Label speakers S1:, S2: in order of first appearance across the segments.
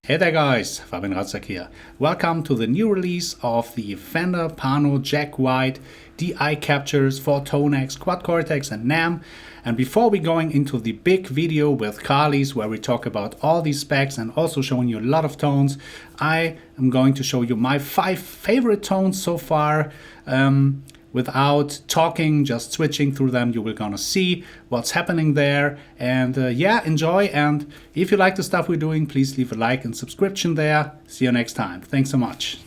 S1: Hey there guys, Fabian here. Welcome to the new release of the Fender Pano Jack White DI captures for Tonex, Quad Cortex and NAMM. And before we going into the big video with Karlis where we talk about all these specs and also showing you a lot of tones, I am going to show you my 5 favorite tones so far. Without talking, just switching through them, you will gonna see what's happening there. And yeah, enjoy. And if you like the stuff we're doing, please leave a like and subscription there. See you next time. Thanks so much.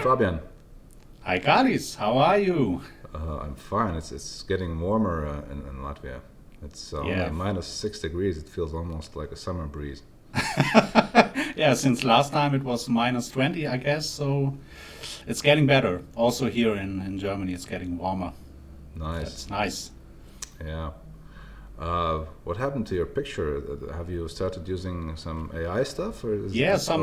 S2: Fabian.
S1: Hi Karlis, how are you?
S2: I'm fine. It's getting warmer in Latvia. It's only -6 degrees. It feels almost like a summer breeze.
S1: Yeah, since last time it was -20, I guess. So it's getting better. Also here in Germany, it's getting warmer.
S2: Nice.
S1: That's nice.
S2: Yeah. What happened to your picture? Have you started using some AI stuff? Or
S1: some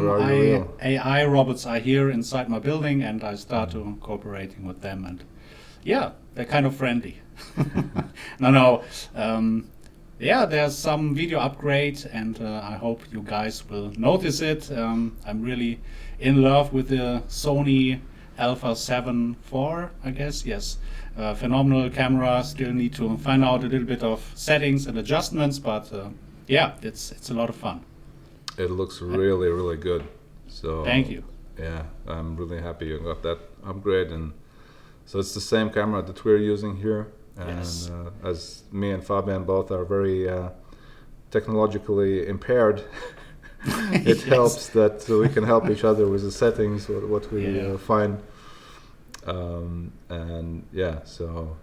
S1: AI robots are here inside my building, and I start to cooperating with them, and yeah, they're kind of friendly. Yeah, there's some video upgrade, and I hope you guys will notice it. I'm really in love with the Sony Alpha 7 IV, I guess, yes. Phenomenal camera, still need to find out a little bit of settings and adjustments, but yeah, it's a lot of fun.
S2: It looks really, really good. So
S1: thank you.
S2: Yeah, I'm really happy you got that upgrade. And so it's the same camera that we're using here. And
S1: yes.
S2: As me and Fabian both are very technologically impaired, it helps that we can help each other with the settings, what we find. And yeah, so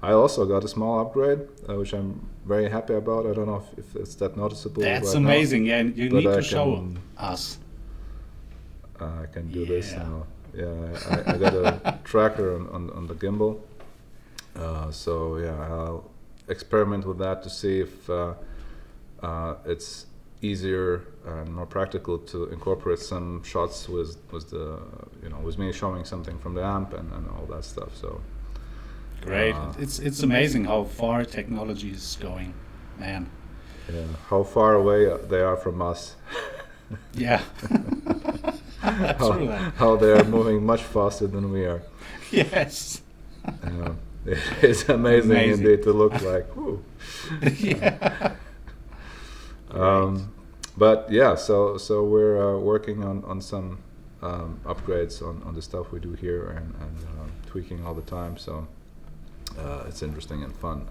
S2: I also got a small upgrade, which I'm very happy about. I don't know if it's that noticeable.
S1: That's
S2: right
S1: amazing.
S2: now,
S1: Yeah, you need to show us.
S2: I can do this now. I got a tracker on the gimbal. So yeah, I'll experiment with that to see if it's easier and more practical to incorporate some shots with the with me showing something from the amp and all that stuff. So
S1: great. It's amazing how far technology is going, man.
S2: Yeah, how far away they are from us.
S1: Yeah.
S2: How they are moving much faster than we are.
S1: Yes.
S2: It's amazing indeed to look like.
S1: Yeah.
S2: But yeah, so we're working on some upgrades on the stuff we do here and tweaking all the time. So it's interesting and fun.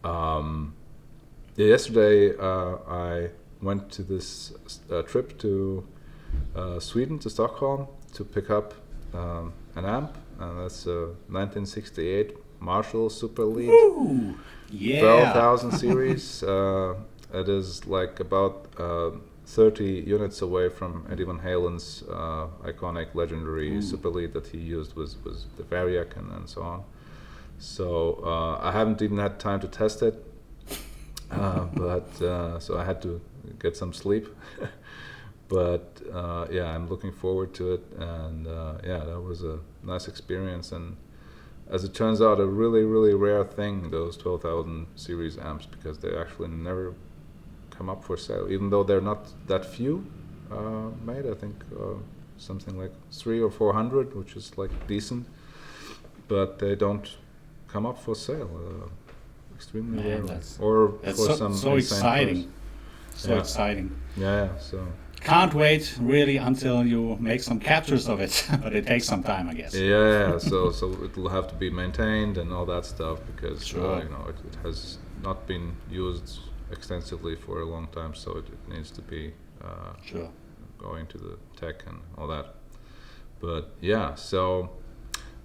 S2: And yesterday I went to this trip to Sweden, to Stockholm, to pick up an amp, and that's a 1968 Marshall Super Lead.
S1: Woo! Yeah.
S2: 12,000 series. It is like about 30 units away from Eddie Van Halen's iconic, legendary Super Lead that he used was the Variac and so on. So I haven't even had time to test it, but so I had to get some sleep. But yeah, I'm looking forward to it, and yeah, that was a nice experience. And as it turns out, a really, really rare thing, those 12,000 series amps, because they actually never come up for sale, even though they're not that few made. I think something like 300 or 400, which is like decent, but they don't come up for sale. Extremely rare.
S1: That's
S2: for
S1: so, so exciting. So exciting.
S2: Yeah, so.
S1: Can't wait really until you make some captures of it, but it takes some time, I guess.
S2: Yeah, so it'll have to be maintained and all that stuff, because
S1: sure.
S2: It has not been used extensively for a long time, so it needs to be
S1: sure.
S2: going to the tech and all that. But yeah,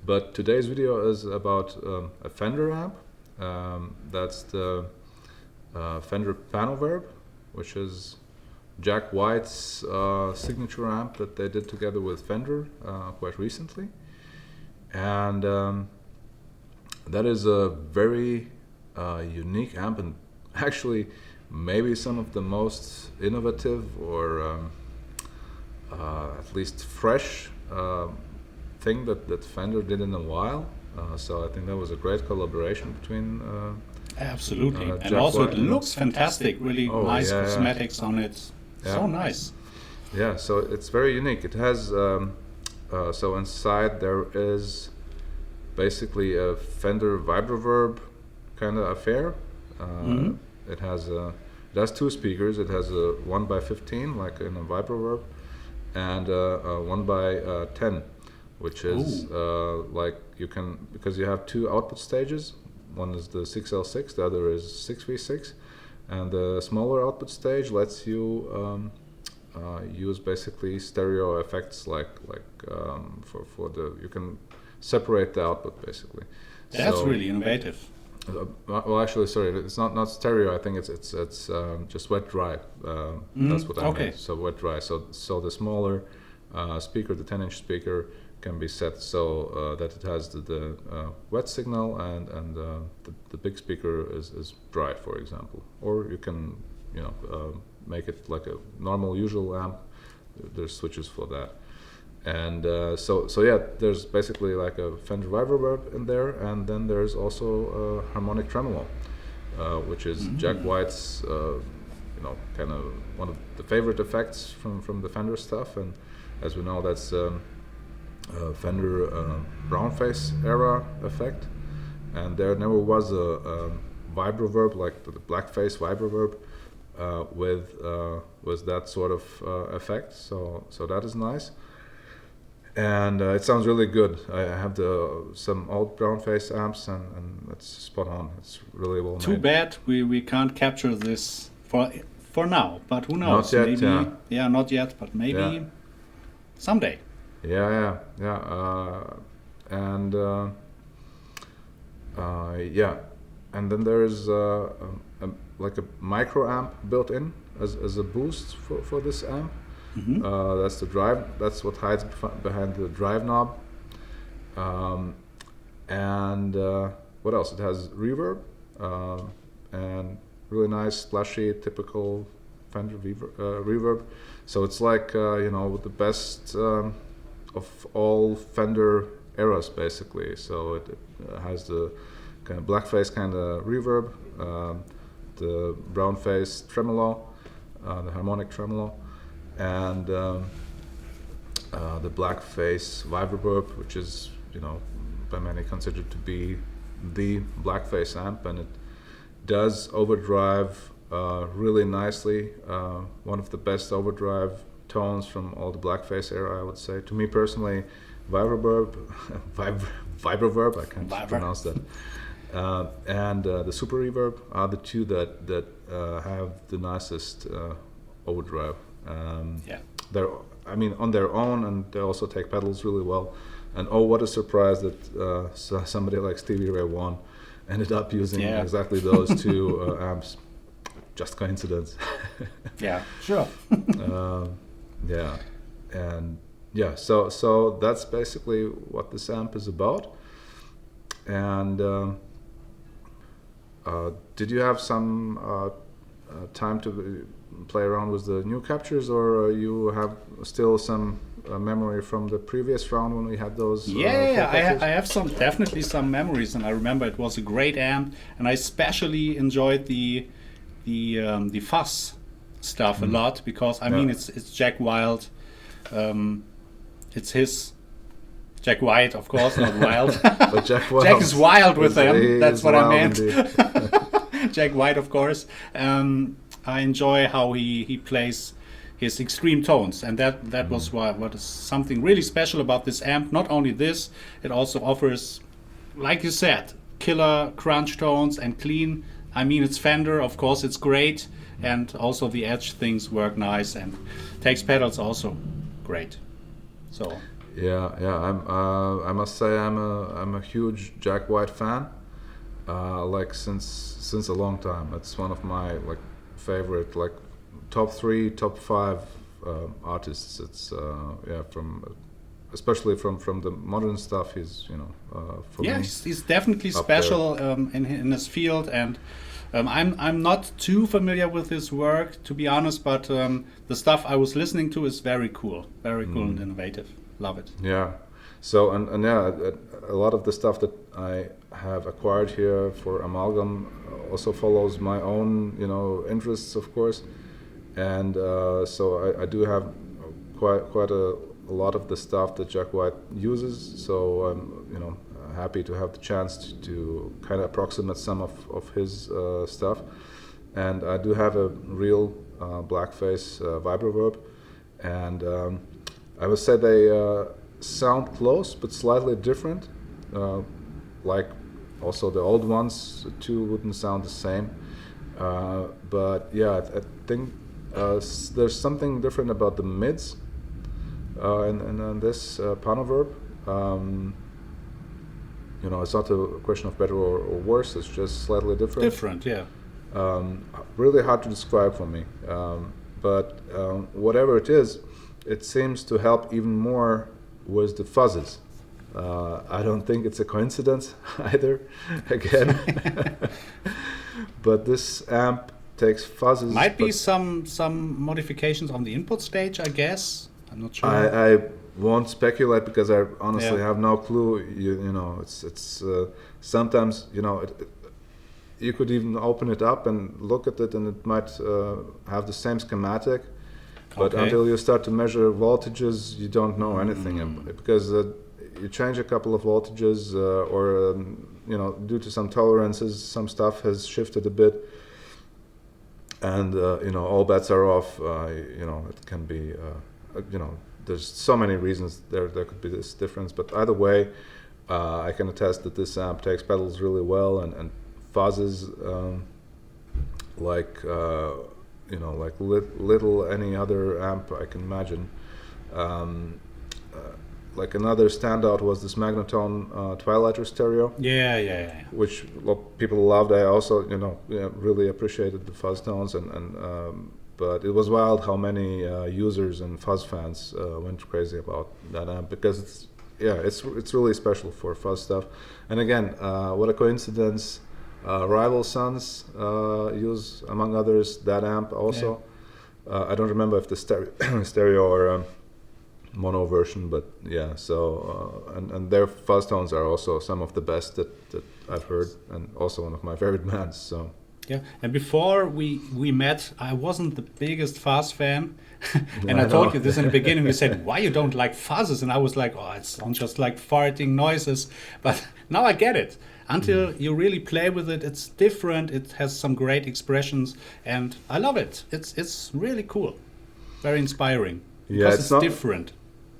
S2: but today's video is about a Fender amp. That's the Fender Pano Verb, which is Jack White's signature amp that they did together with Fender quite recently. And that is a very unique amp, and actually maybe some of the most innovative or at least fresh thing that Fender did in a while. So I think that was a great collaboration between
S1: absolutely, and
S2: Jack
S1: also
S2: White
S1: it looks fantastic, really nice cosmetics on it.
S2: Yeah.
S1: So nice.
S2: Yeah, so it's very unique. It has so inside there is basically a Fender Vibroverb kind of affair. It has two speakers. It has a 1x15 like in a Vibroverb, and a 1x10, which is like you can, because you have two output stages. One is the 6L6, the other is 6V6, and the smaller output stage lets you use basically stereo effects, like for the, you can separate the output basically.
S1: That's really innovative.
S2: Well, actually, sorry, it's not stereo. I think it's just wet dry. That's what I mean. So wet dry. So the smaller speaker, the 10-inch speaker, can be set so that it has the wet signal, and the big speaker is dry, for example. Or you can make it like a normal usual amp. There's switches for that. And so yeah, there's basically like a Fender Vibroverb in there, and then there's also a harmonic tremolo, which is Jack White's kind of one of the favorite effects from the Fender stuff. And as we know, that's Fender brown face era effect, and there never was a Vibroverb like the blackface Vibroverb with that sort of effect. So that is nice. And it sounds really good. I have some old brown face amps, and it's spot on. It's really well made.
S1: Too bad we can't capture this for now, but who knows?
S2: Not yet,
S1: maybe, yeah, not yet, but maybe someday.
S2: Yeah. And and then there is like a micro amp built in as a boost for this amp. That's the drive. That's what hides behind the drive knob. And what else? It has reverb and really nice, splashy, typical Fender reverb. So it's like with the best of all Fender eras, basically. So it has the kind of blackface kind of reverb, the brown face tremolo, the harmonic tremolo, and the blackface Vibroverb, which is by many considered to be the blackface amp, and it does overdrive really nicely. One of the best overdrive tones from all the blackface era, I would say. To me personally, Vibroverb, Vibroverb, I can't pronounce that, and the Super Reverb are the two that have the nicest overdrive. They're, on their own, and they also take pedals really well. And oh, what a surprise that somebody like Stevie Ray Vaughan ended up using exactly those two amps. Just coincidence.
S1: Yeah, sure.
S2: So that's basically what this amp is about. And did you have some time to play around with the new captures, or you have still some memory from the previous round when we had those?
S1: I have definitely some memories, and I remember it was a great amp, and I especially enjoyed the fuzz stuff a lot, because it's Jack Wild. It's his Jack White, of course, not Wild.
S2: But Jack
S1: is wild with them. That's what I meant. Jack White, of course. I enjoy how he plays his extreme tones, and that was what is something really special about this amp. Not only this, it also offers, like you said, killer crunch tones and clean. It's Fender, of course, it's great, and also the edge things work nice, and takes pedals also great. So I must say I'm a huge Jack White fan, since a long time. It's one of my favorite top 3, top 5 artists. It's especially from the modern stuff. He's for me, he's definitely special in his field, and I'm not too familiar with his work, to be honest, but the stuff I was listening to is very cool and innovative. Love it.
S2: Yeah. So and a lot of the stuff that I have acquired here for Amalgam also follows my own interests, of course, and so I do have quite a lot of the stuff that Jack White uses. So I'm happy to have the chance to kind of approximate some of his stuff, and I do have a real blackface Vibroverb, and I would say they sound close but slightly different. Like also the old ones too wouldn't sound the same, but I think there's something different about the mids and this Panoverb. It's not a question of better or worse, it's just slightly different. Really hard to describe for me, but whatever it is, it seems to help even more with the fuzzes. I don't think it's a coincidence either, again. But this amp takes fuzzes.
S1: Might be some modifications on the input stage, I guess. I'm not sure.
S2: I won't speculate because I honestly have no clue. It's sometimes you could even open it up and look at it, and it might have the same schematic. But until you start to measure voltages, you don't know anything because you change a couple of voltages, or due to some tolerances, some stuff has shifted a bit, and all bets are off. It can be, there's so many reasons there could be this difference. But either way, I can attest that this amp takes pedals really well and fuzzes like little any other amp I can imagine. Like another standout was this Magnetone Twilighter stereo. Which people loved. I also really appreciated the fuzz tones, but it was wild how many users and fuzz fans went crazy about that amp, because it's really special for fuzz stuff. And again, what a coincidence! Rival Sons use, among others, that amp also. I don't remember if the stereo or mono version, but yeah. So and their fuzz tones are also some of the best that I've heard, and also one of my favorite bands. So.
S1: Yeah, and before we met, I wasn't the biggest fuzz fan, and I told you this in the beginning. You said, "Why you don't like fuzzes?" And I was like, "Oh, it sounds just like farting noises." But now I get it. Until you really play with it, it's different. It has some great expressions, and I love it. It's really cool, very inspiring. Because it's different.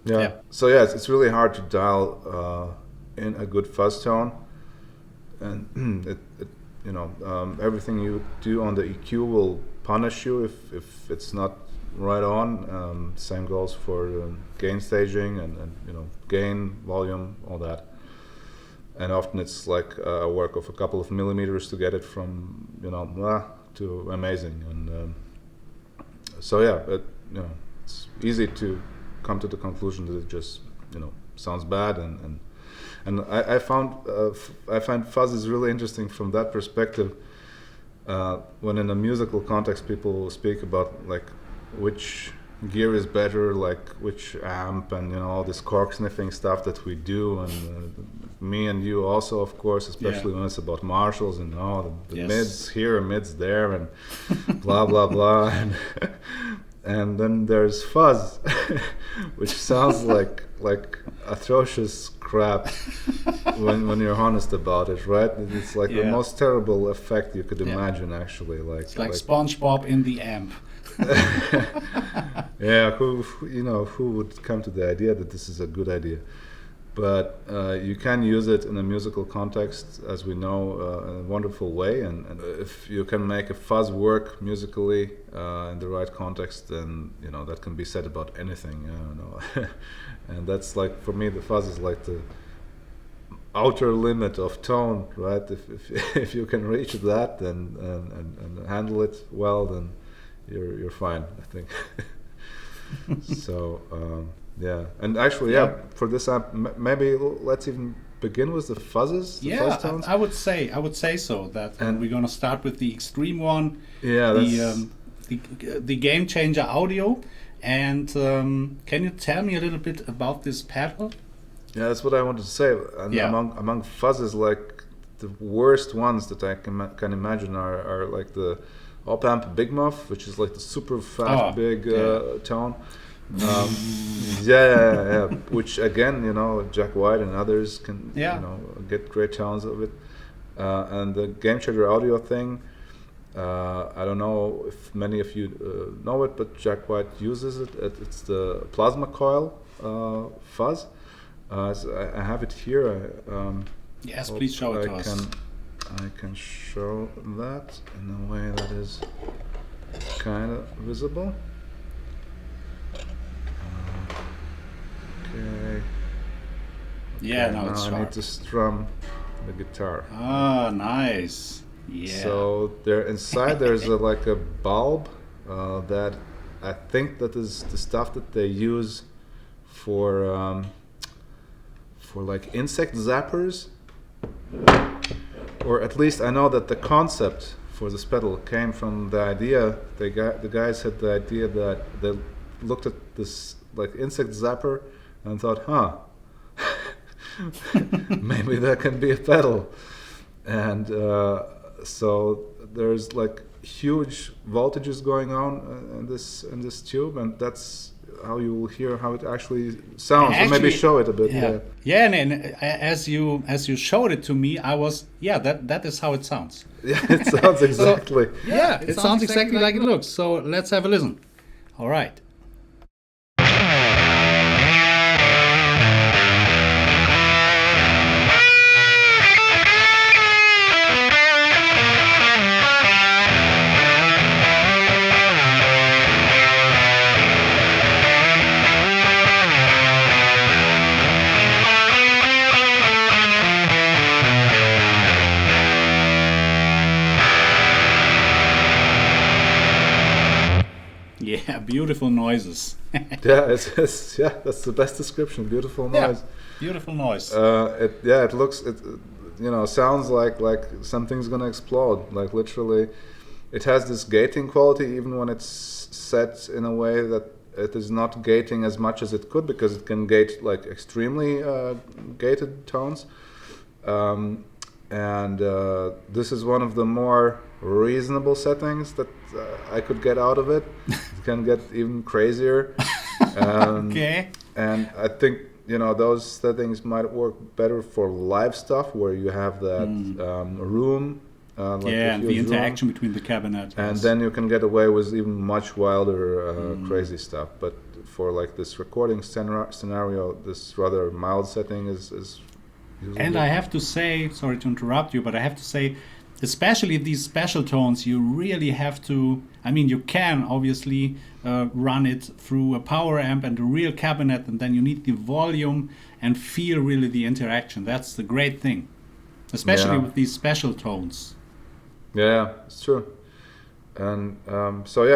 S2: Yeah. So yeah, it's really hard to dial in a good fuzz tone, and everything you do on the EQ will punish you if it's not right on. Same goes for gain staging and gain, volume, all that. And often it's like a work of a couple of millimeters to get it from to amazing. And so yeah, it's easy to come to the conclusion that it just sounds bad, and I find fuzz is really interesting from that perspective. When in a musical context, people speak about like which gear is better, like which amp, and all this cork sniffing stuff that we do, and me and you also, of course, especially when it's about Marshalls and the mids here, mids there, and blah blah blah, and then there's fuzz, which sounds like atrocious crap when you're honest about it, right? It's like the most terrible effect you could imagine, actually.
S1: It's like SpongeBob in the amp.
S2: Yeah, who would come to the idea that this is a good idea? But you can use it in a musical context, as we know, in a wonderful way. And if you can make a fuzz work musically in the right context, then that can be said about anything. And that's like, for me, the fuzz is like the outer limit of tone, right? If you can reach that and handle it well, then you're fine, I think. So yeah, and actually, for this amp, maybe let's even begin with the fuzzes. The fuzz tones.
S1: I would say so. That and we're gonna start with the extreme one.
S2: Yeah,
S1: the Gamechanger Audio. And can you tell me a little bit about this pedal?
S2: Yeah, that's what I wanted to say. And among fuzzes, like the worst ones that I can imagine are like the op-amp Big Muff, which is like the super fat big tone. Which again, Jack White and others can get great tones of it. And the Gamechanger Audio thing, I don't know if many of you know it, but Jack White uses it. It's the plasma coil fuzz. So I have it here.
S1: Yes, please show it to us.
S2: I can show that in a way that is kind of visible. Okay.
S1: Yeah, now it's
S2: sharp. I need to strum the guitar.
S1: Ah, nice. Yeah.
S2: So inside there's like a bulb that I think that is the stuff that they use for like insect zappers, or at least I know that the concept for this pedal came from the idea. The guys had the idea that they looked at this like insect zapper and thought, maybe that can be a pedal, and so there's like huge voltages going on in this tube, and that's how you will hear how it actually sounds. Or maybe show it a bit.
S1: Yeah, and as you showed it to me, I was that is how it sounds.
S2: Yeah, it sounds exactly.
S1: It sounds exactly like it looks. So let's have a listen. All right. beautiful noises.
S2: Yeah, yeah, that's the best description. Beautiful noise.
S1: Yeah, beautiful noise.
S2: It looks, sounds like something's gonna explode. Like literally, it has this gating quality even when it's set in a way that it is not gating as much as it could, because it can gate like extremely gated tones. And this is one of the more reasonable settings that I could get out of it. It can get even crazier.
S1: Okay.
S2: And I think, those settings might work better for live stuff where you have that room.
S1: And the interaction between the cabinet.
S2: And then you can get away with even much wilder, crazy stuff. But for like this recording scenario, this rather mild setting is usable.
S1: And I have to say, sorry to interrupt you, but I have to say, especially these special tones, you really have to, you can obviously run it through a power amp and a real cabinet, and then you need the volume and feel really the interaction. That's the great thing, especially with these special tones.
S2: Yeah, it's true. And it's the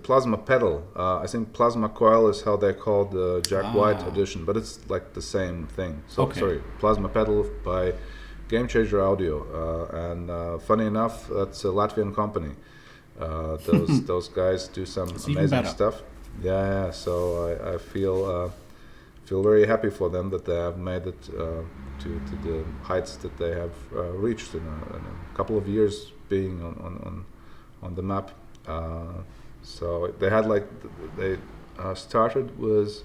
S2: plasma pedal. I think plasma coil is how they call the Jack White edition, but it's like the same thing. So sorry, plasma pedal by Gamechanger Audio, and funny enough, that's a Latvian company. Those guys do some amazing stuff. Yeah. So I feel very happy for them that they have made it to the heights that they have reached in a couple of years being on the map. So they had they started with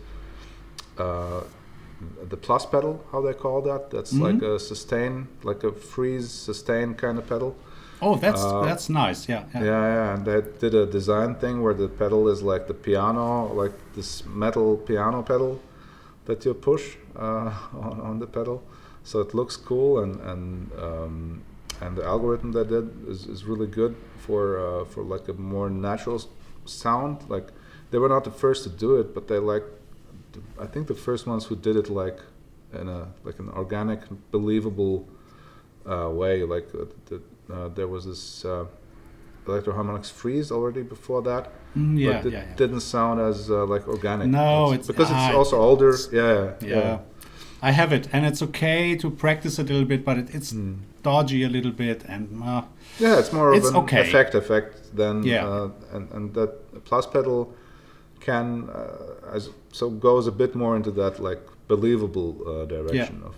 S2: the plus pedal, how they call that. That's like a sustain, like a freeze sustain kind of pedal.
S1: Oh, that's nice. Yeah.
S2: And they did a design thing where the pedal is like the piano, like this metal piano pedal that you push on the pedal. So it looks cool, and the algorithm they did is really good for like a more natural sound. Like they were not the first to do it, but I think the first ones who did it like in an organic, believable way. Like there was this Electro-Harmonix Freeze already before that. But it didn't sound as like organic.
S1: No,
S2: it's because it's also older. Yeah.
S1: I have it, and it's okay to practice it a little bit, but it's dodgy a little bit, and
S2: it's more of an
S1: okay.
S2: effect than and that plus pedal can goes a bit more into that like believable direction of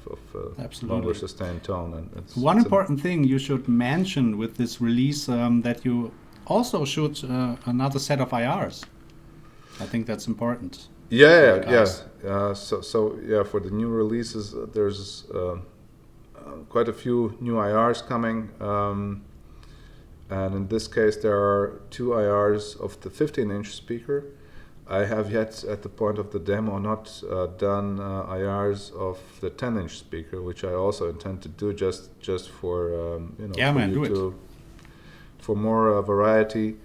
S2: longer sustained tone. And
S1: one important thing you should mention with this release that you also shoot another set of IRs. I think that's important. For the new releases, there's quite a few new IRs coming, and in this case there are two IRs of the 15-inch speaker. I have yet, at the point of the demo, not done IRs of the 10-inch speaker, which I also intend to do just for for more variety.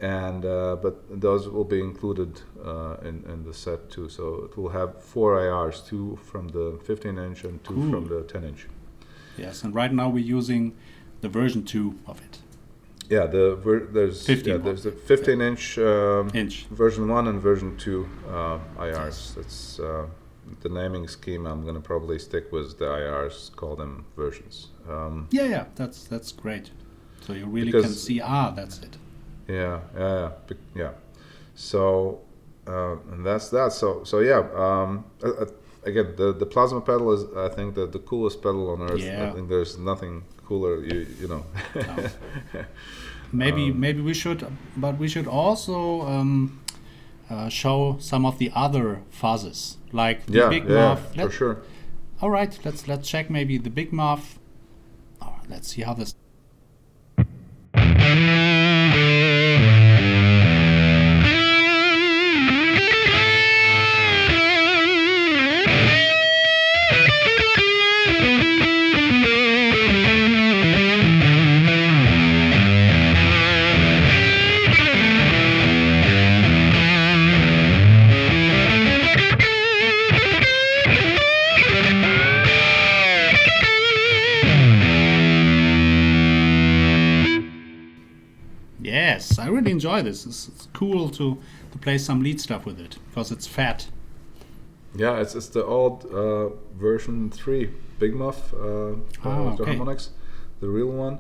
S1: And but those will be included in the set too. So it will have 4 IRs, 2 from the 15-inch and 2 from the 10-inch. Yes, and right now we're using the version 2 of it.
S2: Yeah, there's the 15-inch version 1 and version 2 IRs. That's the naming scheme. I'm going to probably stick with the IRs, call them versions.
S1: That's great. So you really can see, that's it.
S2: Yeah. So, and that's that. Again, the plasma pedal is, I think, the coolest pedal on earth. I think there's nothing cooler. You know.
S1: No. Maybe we should, but we should also show some of the other fuzzes, like the big Muff.
S2: For sure.
S1: All right, let's check maybe the big Muff. Let's see how this. really enjoy this. It's cool to play some lead stuff with it because it's fat.
S2: Yeah, it's the old version 3 Big Muff the Harmonics, the real one.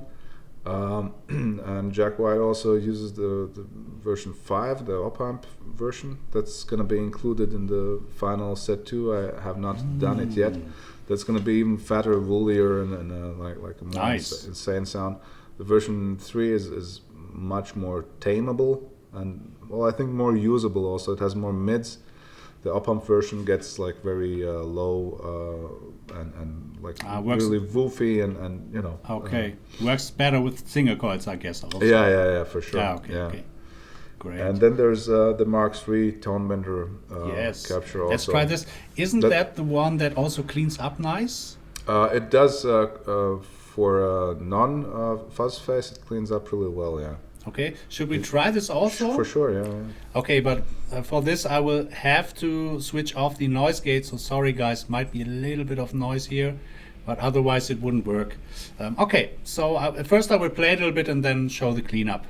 S2: And Jack White also uses the version 5, the op-amp version. That's going to be included in the final set 2. I have not done it yet. That's going to be even fatter, woollier, and like a more insane sound. The version 3 is much more tameable and, well, I think more usable also. It has more mids. The op-amp version gets like very low and like really woofy and you know.
S1: Okay, works better with single coils, I guess. Also.
S2: Yeah, for sure.
S1: Okay. Great.
S2: And then there's the Mark III ToneBender capture also.
S1: Let's try this. Isn't that the one that also cleans up nice?
S2: It does for non-fuzz face. It cleans up really well. Yeah.
S1: Okay, should we try this also?
S2: For sure, yeah.
S1: Okay, but for this I will have to switch off the noise gate, so sorry guys, might be a little bit of noise here, but otherwise it wouldn't work. Okay, so first I will play a little bit and then show the cleanup.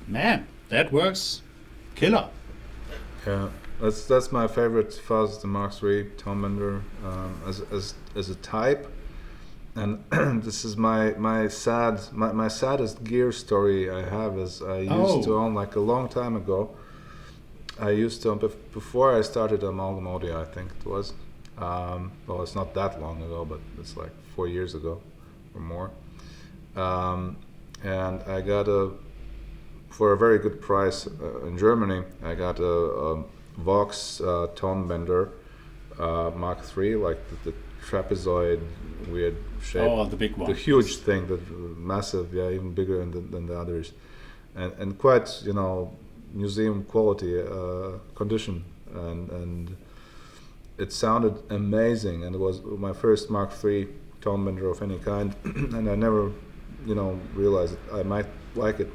S1: Man, that works killer.
S2: Yeah, that's my favorite fuzz, the Mark III ToneBender as a type, and this is my saddest gear story I have is I used to own, like a long time ago. I used to before I started amalgam audio, I think it was. Well, it's not that long ago, but it's like 4 years ago or more. And I got for a very good price in Germany, I got a Vox ToneBender Mark III, like the trapezoid weird shape.
S1: Oh, the big one.
S2: The huge thing, the massive, yeah, even bigger than the others, and quite, you know, museum quality condition, and it sounded amazing, and it was my first Mark III ToneBender of any kind, and I never, you know, realized I might like it.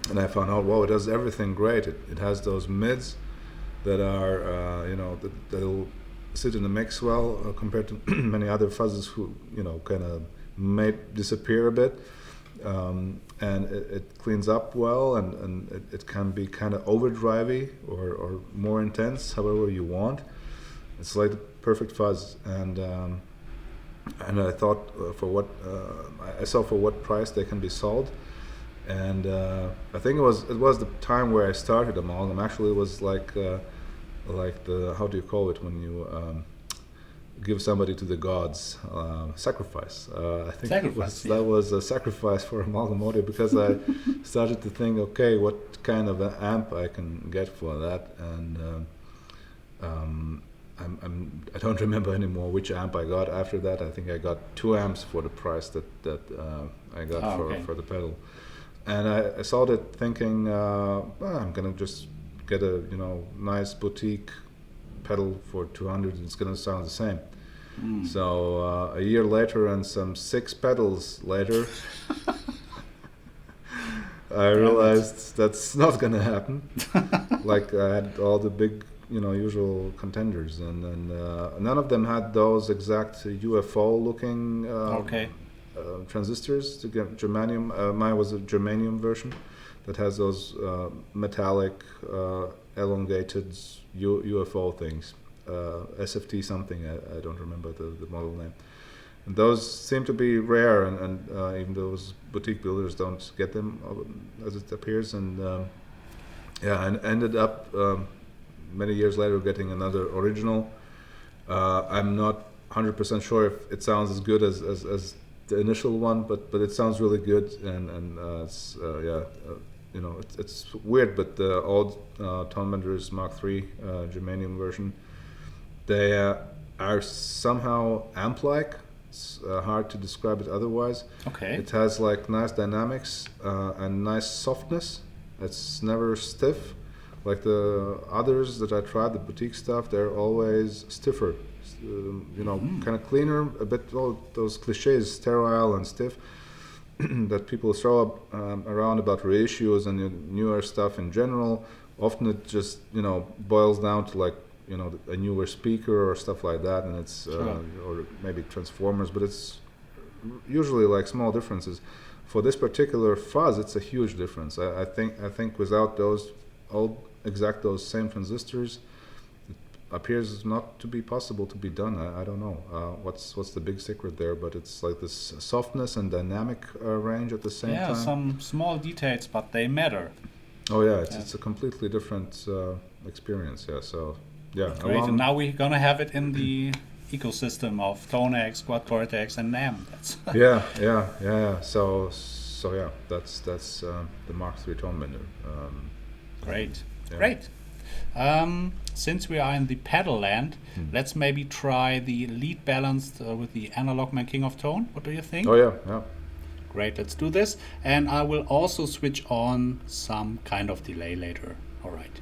S2: And I found out, wow, it does everything great. It has those mids that are, you know, that'll sit in the mix well compared to many other fuzzes who, you know, kind of may disappear a bit. And it cleans up well, and it can be kind of overdrivey or more intense, however you want. It's like the perfect fuzz. And I thought I saw for what price they can be sold. And I think it was the time where I started amalgam. Actually, it was like the, how do you call it when you give somebody to the gods? Sacrifice. I think that was a sacrifice for amalgam audio, because I started to think, okay, what kind of an amp I can get for that, and I don't remember anymore which amp I got after that. I think I got 2 amps for the price that I got for the pedal. And I saw that thinking, well, I'm gonna just get a, you know, nice boutique pedal for 200. It's gonna sound the same. So a year later and some 6 pedals later, I realized that's not gonna happen. Like, I had all the big, you know, usual contenders, and none of them had those exact UFO looking transistors to get germanium. Mine was a germanium version that has those metallic elongated UFO things, SFT something, I don't remember the model name. And those seem to be rare, and even those boutique builders don't get them as it appears. And and ended up many years later getting another original. I'm not 100% sure if it sounds as good as the initial one, but it sounds really good, and it's it's weird, but the old ToneBender's MkIII germanium version, they are somehow amp-like. It's hard to describe it otherwise.
S1: Okay.
S2: It has like nice dynamics and nice softness. It's never stiff. Like the others that I tried, the boutique stuff, they're always stiffer. Kind of cleaner, a bit all those cliches, sterile and stiff, that people throw up around about reissues and newer stuff in general. Often it just boils down to like a newer speaker or stuff like that, and it's
S1: Sure.
S2: or maybe transformers, but it's usually like small differences. For this particular fuzz, it's a huge difference. I think without those those same transistors, appears not to be possible to be done. I don't know what's the big secret there, but it's like this softness and dynamic range at the same time.
S1: Yeah, some small details, but they matter.
S2: Oh yeah, it's a completely different experience. Yeah, so yeah.
S1: Great, and now we're gonna have it in the ecosystem of Tonex, Quad Cortex, and NAMM. That's
S2: yeah. So yeah, that's the MkIII ToneBender.
S1: Great,
S2: Yeah.
S1: great. Since we are in the pedal land, let's maybe try the lead balanced with the analog King of Tone. What do you think?
S2: Oh yeah.
S1: Great, let's do this. And I will also switch on some kind of delay later. All right.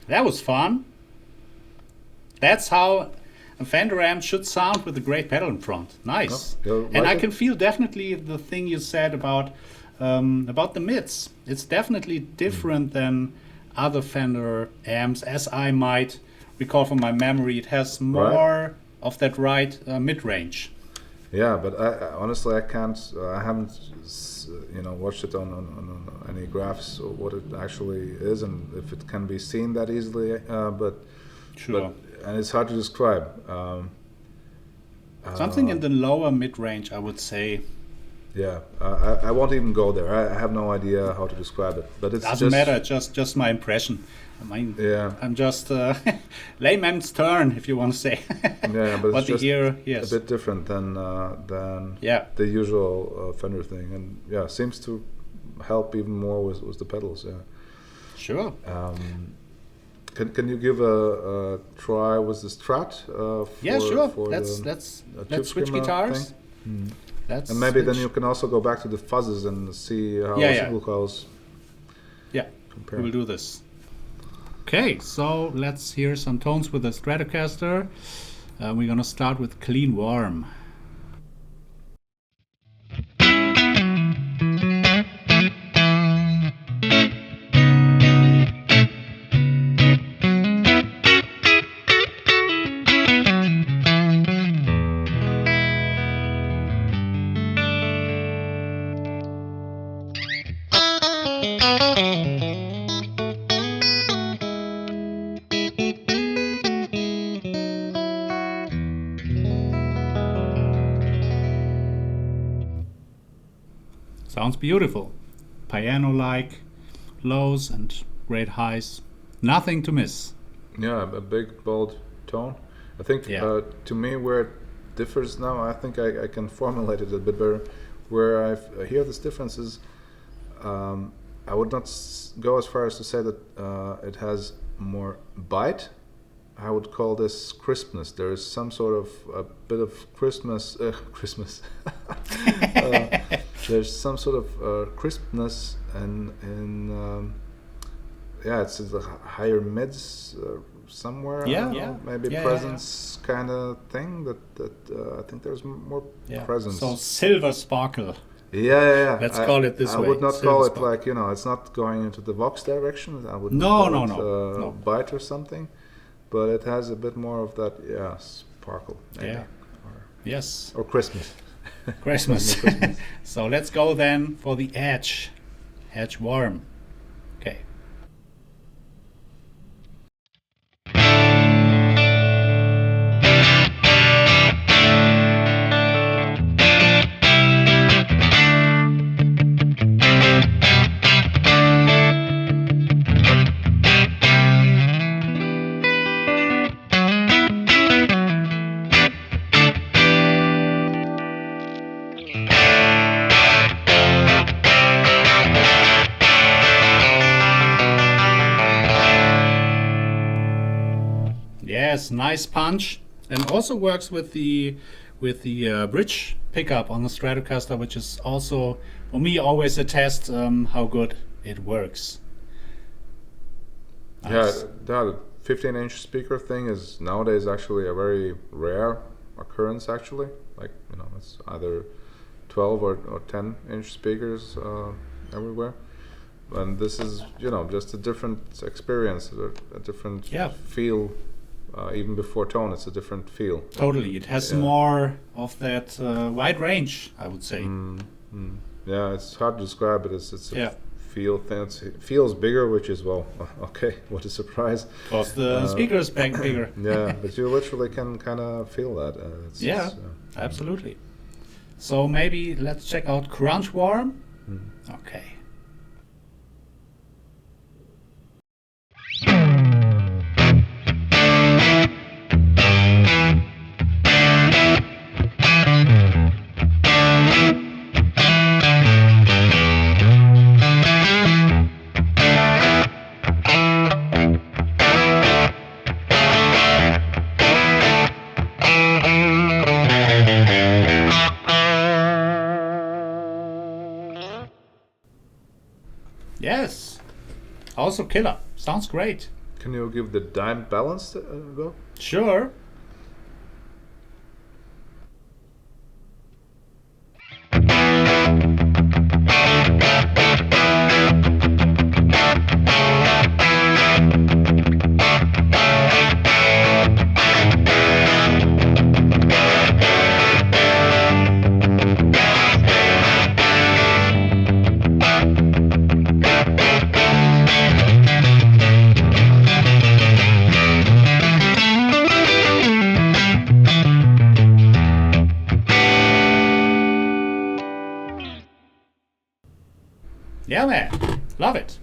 S1: That was fun. That's how a Fender amp should sound with a great pedal in front. Nice.
S2: Oh,
S1: And I
S2: it?
S1: can feel definitely the thing you said about the mids. It's definitely different than other Fender amps, as I might recall from my memory. It has more of that mid-range.
S2: Yeah, but I honestly I can't. I haven't watched it on any graphs or what it actually is, and if it can be seen that easily.
S1: Sure.
S2: And it's hard to describe.
S1: Something in the lower mid-range, I would say.
S2: Yeah, I won't even go there. I have no idea how to describe it. But it
S1: Doesn't matter. Just my impression. I mean,
S2: Yeah.
S1: I'm just layman's turn, if you want to say.
S2: Yeah, but it's
S1: the
S2: just
S1: ear, yes.
S2: a bit different than the usual Fender thing, and yeah, seems to help even more with the pedals. Yeah.
S1: Sure.
S2: Can you give a try with the Strat?
S1: Yeah, sure.
S2: For
S1: Let's
S2: tube
S1: switch
S2: screamer
S1: guitars.
S2: thing?
S1: Let's
S2: And maybe then
S1: switch.
S2: you can also go back to the fuzzes and see how single coils
S1: Yeah,
S2: compare.
S1: we will do this. Okay, so let's hear some tones with the Stratocaster. We're gonna start with Clean Warm. Sounds beautiful. Piano-like lows and great highs. Nothing to miss.
S2: Yeah, a big bold tone. I think to me where it differs now, I think I can formulate it a bit better. Where I hear this difference is, I would not go as far as to say that it has more bite. I would call this crispness. There is some sort of a bit of Christmas. There's some sort of crispness in yeah, it's the higher mids somewhere.
S1: Yeah,
S2: I don't know,
S1: yeah.
S2: maybe
S1: Yeah,
S2: presence kind of thing. That I think there's more presence.
S1: So silver sparkle.
S2: Yeah.
S1: Let's call it this
S2: I
S1: way.
S2: would not
S1: Silver
S2: call it
S1: sparkle.
S2: like, it's not going into the Vox direction. I would
S1: No,
S2: not
S1: no,
S2: call it
S1: no.
S2: bite or something, but it has a bit more of that, sparkle. Maybe.
S1: Yeah. Yes.
S2: Or Christmas.
S1: Christmas.
S2: Christmas.
S1: So let's go then for the edge warm. Okay. Yes, nice punch, and also works with the bridge pickup on the Stratocaster, which is also for me always a test how good it works. Nice.
S2: Yeah, the 15-inch speaker thing is nowadays actually a very rare occurrence. Actually, like it's either 12 or 10-inch speakers everywhere, and this is just a different experience, a different feel. Even before tone, it's a different feel.
S1: Totally, it has more of that wide range, I would say.
S2: Yeah, it's hard to describe it. It's a feel thing. It feels bigger, which is okay. What a surprise!
S1: Because the speaker is bigger.
S2: Yeah, but you literally can kind of feel that.
S1: Absolutely. So maybe let's check out Crunch Warm. Okay. Yes, also killer. Sounds great.
S2: Can you give the dime balance a go?
S1: Sure. Yeah, man, love it.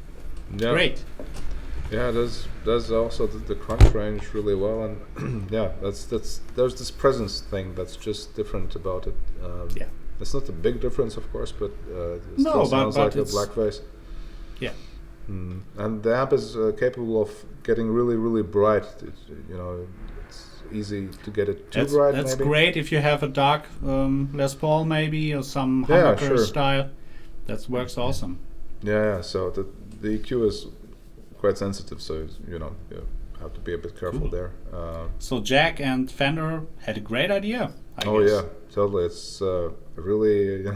S2: Yeah.
S1: Great.
S2: Yeah, does also the crunch range really well, and there's this presence thing that's just different about it. It's not a big difference, of course, but it still sounds like a blackface.
S1: Yeah.
S2: And the amp is capable of getting really, really bright. It's easy to get it too bright.
S1: That's
S2: maybe.
S1: great if you have a dark Les Paul maybe, or some humbucker style. That works awesome.
S2: Yeah. So the EQ is quite sensitive, so you have to be a bit careful there.
S1: So Jack and Fender had a great idea. I guess.
S2: Yeah, totally. It's really,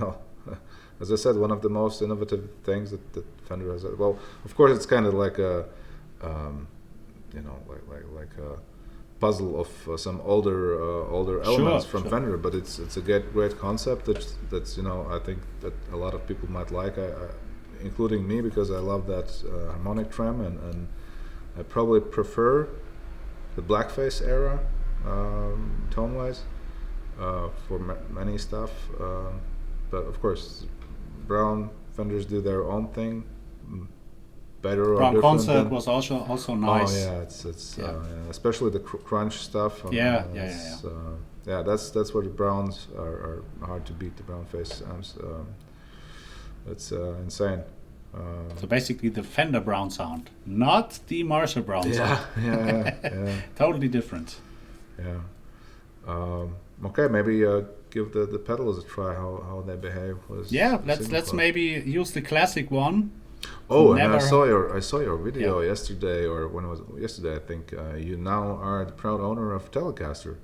S2: as I said, one of the most innovative things that Fender has. Well, of course, it's kind of like a, like a puzzle of some older elements from Fender, but it's a great concept that's I think that a lot of people might like, including me, because I love that harmonic trem, and I probably prefer the blackface era tone-wise for many stuff, but of course brown Fenders do their own thing better or
S1: Brown
S2: different.
S1: Concept was also nice.
S2: Oh yeah, it's especially the crunch stuff. That's where the browns are hard to beat. The brown face amps, it's insane.
S1: So basically the Fender brown sound, not the Marshall brown sound.
S2: Yeah.
S1: Totally different.
S2: Yeah. Okay, maybe give the pedals a try. How they behave.
S1: Let's maybe use the classic one.
S2: Oh, and I saw your video yesterday, or when was it? Yesterday, I think. You now are the proud owner of Telecaster.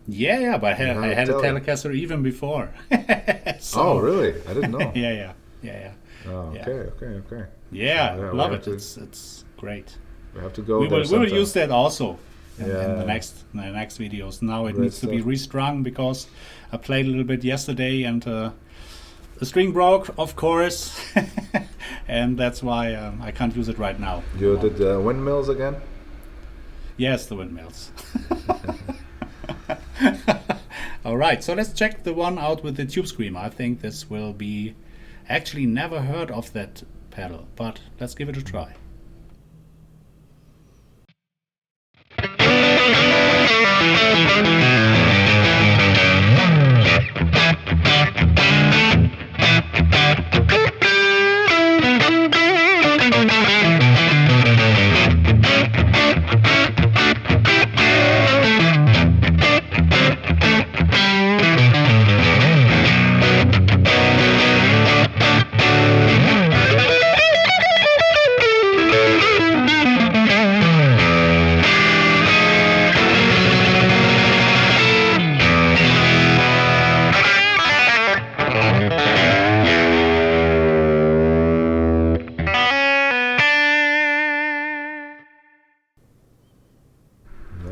S1: Yeah, but I had a Telecaster even before.
S2: Oh, really? I didn't know.
S1: Yeah.
S2: Oh, okay.
S1: Yeah, so, love it. It's great.
S2: We have to go.
S1: We will use that also in the next videos. Now it needs to be restrung because I played a little bit yesterday and the string broke, of course, and that's why I can't use it right now.
S2: You did the windmills again?
S1: Yes, the windmills. All right, so let's check the one out with the Tube Screamer. I think this will be... Actually, never heard of that pedal, but let's give it a try.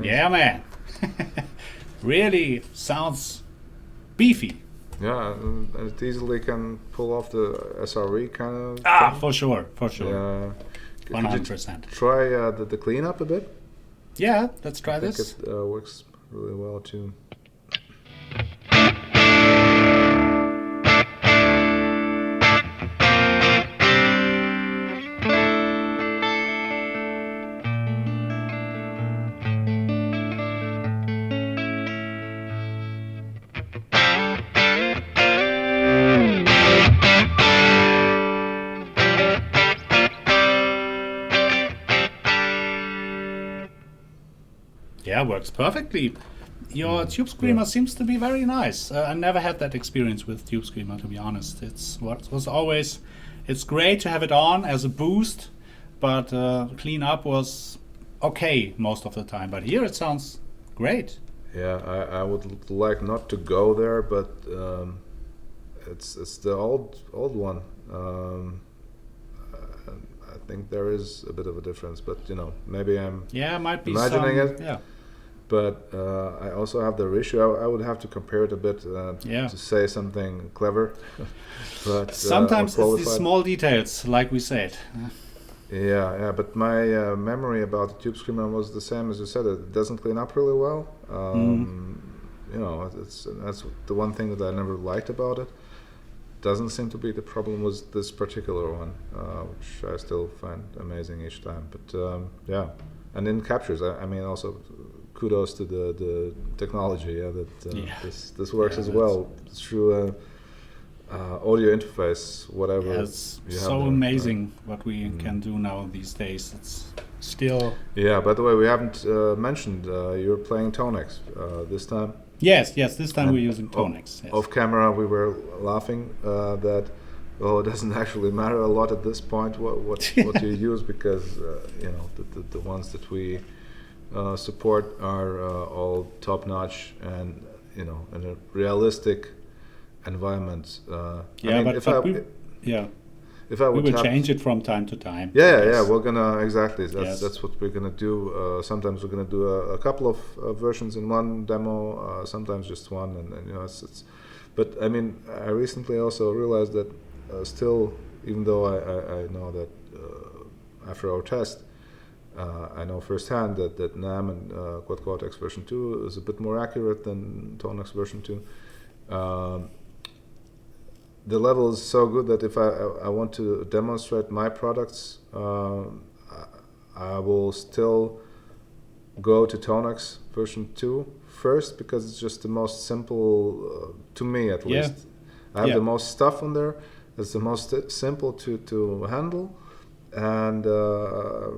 S1: Yeah, man. Really sounds beefy.
S2: Yeah, it easily can pull off the SRV kind of
S1: thing. For sure.
S2: Yeah.
S1: 100%.
S2: Try the cleanup a bit?
S1: Yeah, let's try
S2: this.
S1: this.
S2: I think it works really well too.
S1: Yeah, works perfectly. Your Tube Screamer seems to be very nice. I never had that experience with Tube Screamer, to be honest. It's great to have it on as a boost, but clean up was okay most of the time. But here it sounds great.
S2: Yeah, I would like not to go there, but it's the old one. I think there is a bit of a difference, but maybe I'm
S1: might be
S2: imagining it.
S1: Yeah.
S2: But I also have the issue. I would have to compare it a bit to say something clever. But
S1: sometimes it's the small details, like we said.
S2: Yeah. But my memory about the Tube Screamer was the same as you said. It doesn't clean up really well. That's the one thing that I never liked about it. Doesn't seem to be the problem with this particular one, which I still find amazing each time. But and in captures, I mean, also kudos to the technology. This works as well through audio interface, whatever.
S1: Yeah, it's so amazing what we can do now these days. It's still.
S2: Yeah. By the way, we haven't mentioned you're playing Tonex this time.
S1: Yes. This time we're using Tonex.
S2: Off camera, we were laughing that it doesn't actually matter a lot at this point what you use because the ones that we support are all top notch and in a realistic environment.
S1: We will change it from time to time.
S2: Yeah, we're gonna that's what we're gonna do. Sometimes we're gonna do a couple of versions in one demo, sometimes just one, and it's. But I mean, I recently also realized that still, even though I know that after our test, I know firsthand that NAMM and Quad Cortex version 2 is a bit more accurate than Tonex version 2. The level is so good that if I want to demonstrate my products, I will still go to Tonex version 2 first because it's just the most simple, to me at least. I have the most stuff on there. It's the most simple to handle, and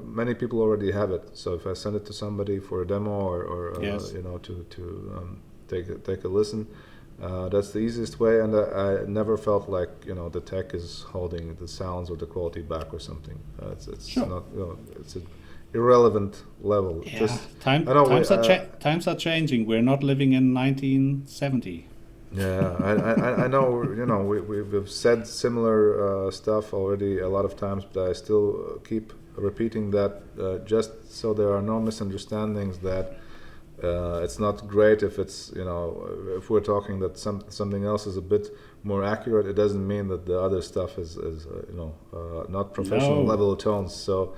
S2: many people already have it. So if I send it to somebody for a demo or to take a listen, That's the easiest way, and I never felt like, you know, the tech is holding the sounds or the quality back or something. It's
S1: Sure.
S2: not, you know, it's an irrelevant level.
S1: Yeah,
S2: Just,
S1: times are changing. We're not living in 1970.
S2: yeah, I know, you know, we've said similar stuff already a lot of times, but I still keep repeating that just so there are no misunderstandings that it's not great if it's, you know, if we're talking that something else is a bit more accurate, it doesn't mean that the other stuff is you know, not professional level tones. So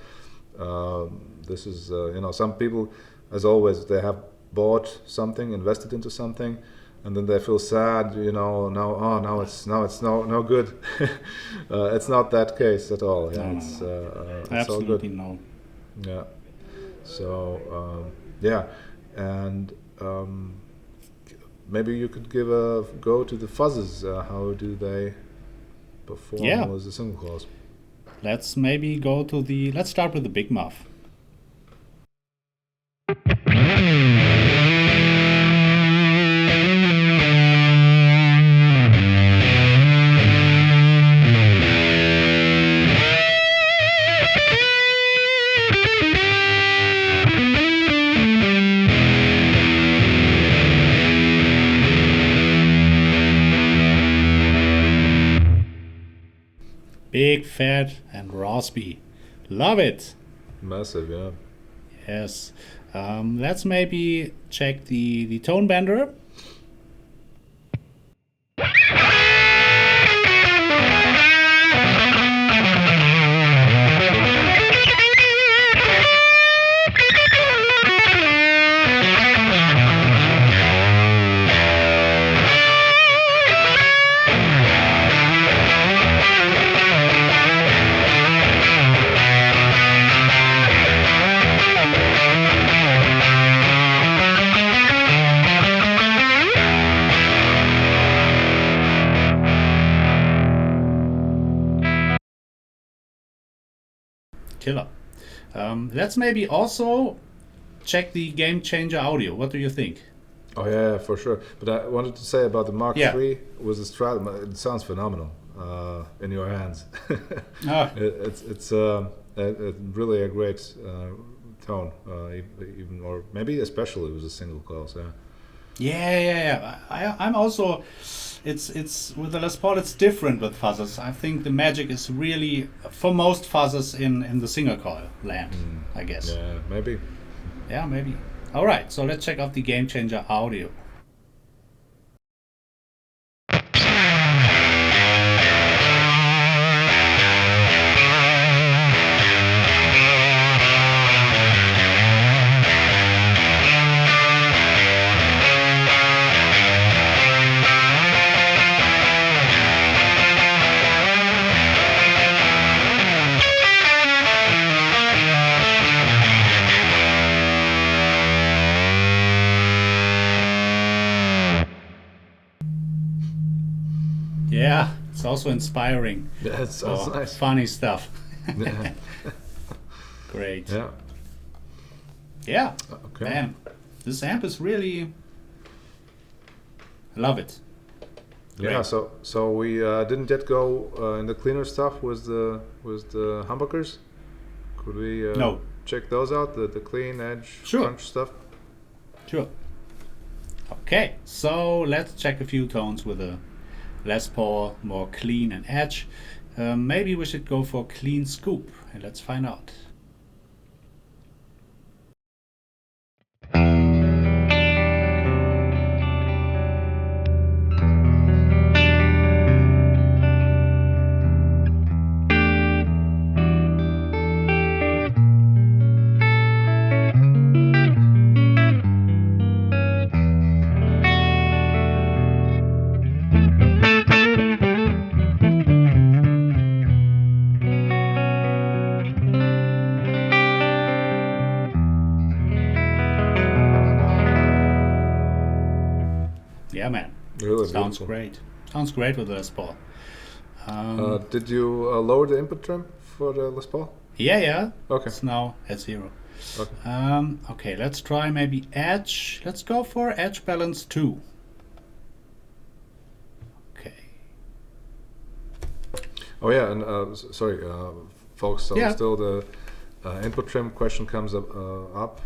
S2: this is, you know, some people, as always, they have bought something, invested into something, and then they feel sad, you know, now it's no good. It's not that case at all. Yeah, it's
S1: absolutely
S2: all good.
S1: no.
S2: Yeah. So yeah, and maybe you could give a go to the fuzzes. How do they perform as a single coils?
S1: Let's maybe go to the. Let's start with the big muff. Big, fat, and raspy. Love it.
S2: Massive, yeah.
S1: Yes. Let's maybe check the ToneBender. Killer. Let's maybe also check the Gamechanger Audio. What do you think?
S2: Oh yeah, for sure. But I wanted to say about the Mark III with the Strat. It sounds phenomenal in your hands. It's really a great tone, even or maybe especially with a single coils.
S1: Yeah. I'm also. It's with the Les Paul. It's different with fuzzes. I think the magic is really for most fuzzes in the single coil land. I guess.
S2: Yeah, maybe.
S1: Yeah, maybe. All right. So let's check out the Gamechanger Audio. Yeah, it's also inspiring.
S2: Yeah, it sounds nice.
S1: Funny stuff.
S2: Yeah.
S1: Great.
S2: Yeah.
S1: Yeah.
S2: Okay.
S1: Man, this amp is really. I love it. Great.
S2: Yeah. So we didn't yet go in the cleaner stuff with the humbuckers. Could we
S1: no.
S2: check those out? The clean edge crunch stuff.
S1: Sure. Okay, so let's check a few tones with a Les Paul, more clean and edge. Maybe we should go for clean scoop, and let's find out. Yeah, man.
S2: Really
S1: Sounds
S2: beautiful.
S1: great. Sounds great with the Les Paul.
S2: Did you lower the input trim for the Les Paul?
S1: Yeah.
S2: Okay.
S1: It's now at 0.
S2: Okay.
S1: Okay, let's try maybe edge. Let's go for edge balance 2.
S2: Oh yeah, and sorry, folks. So
S1: Yeah.
S2: still the input trim question comes up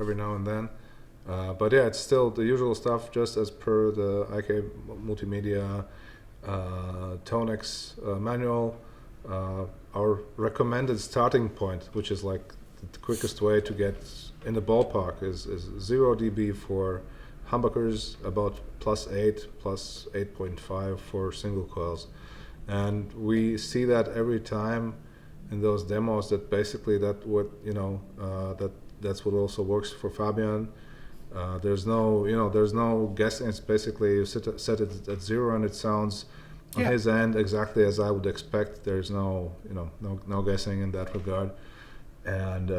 S2: every now and then. But yeah, it's still the usual stuff, just as per the IK Multimedia Tonex manual. Our recommended starting point, which is like the quickest way to get in the ballpark, is 0 dB for humbuckers, about +8, +8.5 for single coils. And we see that every time in those demos, that basically that's what also works for Fabian. There's no guessing. It's basically you set it at 0 and it sounds on his end exactly as I would expect. There's no guessing in that regard. And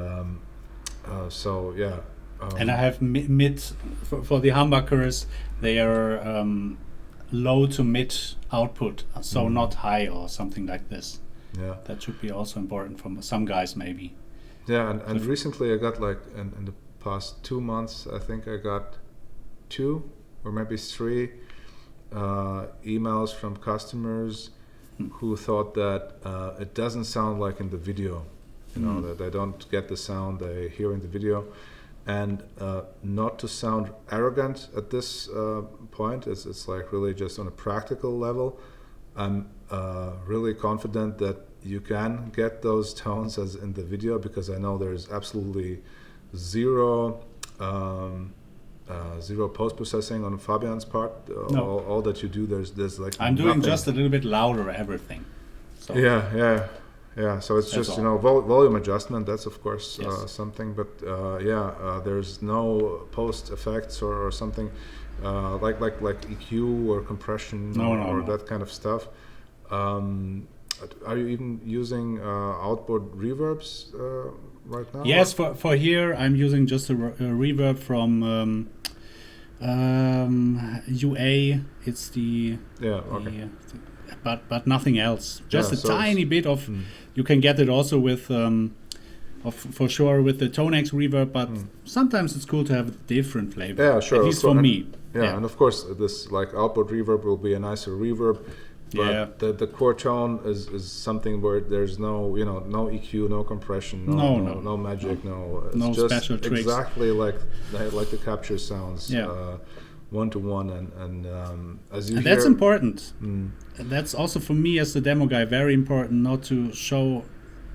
S1: and I have mid for the humbuckers. They are low to mid output, so not high or something like this.
S2: Yeah,
S1: that should be also important for some guys maybe.
S2: Yeah, and recently I got like in the past 2 months, I think I got 2 or maybe 3 emails from customers who thought that it doesn't sound like in the video. That they don't get the sound they hear in the video. And not to sound arrogant at this point, it's like really just on a practical level. I'm really confident that you can get those tones as in the video, because I know there's absolutely zero post-processing on Fabian's part.
S1: No.
S2: All that you do, there's like
S1: I'm doing
S2: nothing.
S1: just a little bit louder everything. So
S2: Yeah, so it's
S1: that's
S2: just
S1: all.
S2: volume adjustment. That's of course
S1: Yes.
S2: something, but there's no post effects or something like EQ or compression or that kind of stuff. Are you even using outboard reverbs right now?
S1: Yes, for here I'm using just a reverb from UA. It's the but nothing else. Just a tiny bit of. You can get it also with for sure with the Tonex reverb, but sometimes it's cool to have a different flavor.
S2: Yeah, sure.
S1: At least for me.
S2: Yeah, and of course this like outboard reverb will be a nicer reverb. But the core tone is something where there's no no EQ, no compression, no magic, it's
S1: no
S2: just
S1: special tricks.
S2: Exactly like the capture sounds, one to one, and as you
S1: and
S2: hear,
S1: that's important. And that's also for me as the demo guy very important, not to show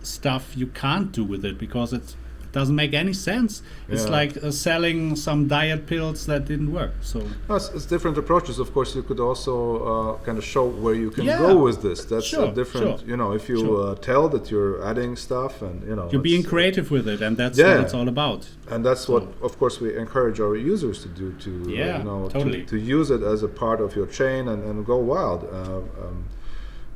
S1: stuff you can't do with it, because it doesn't make any sense. It's like selling some diet pills that didn't work. So
S2: it's different approaches. Of course, you could also kind of show where you can go with this. That's a different. If you tell that you're adding stuff, and
S1: you're being creative with it, and that's what it's all about.
S2: And that's what, of course, we encourage our users to do. To use it as a part of your chain and go wild.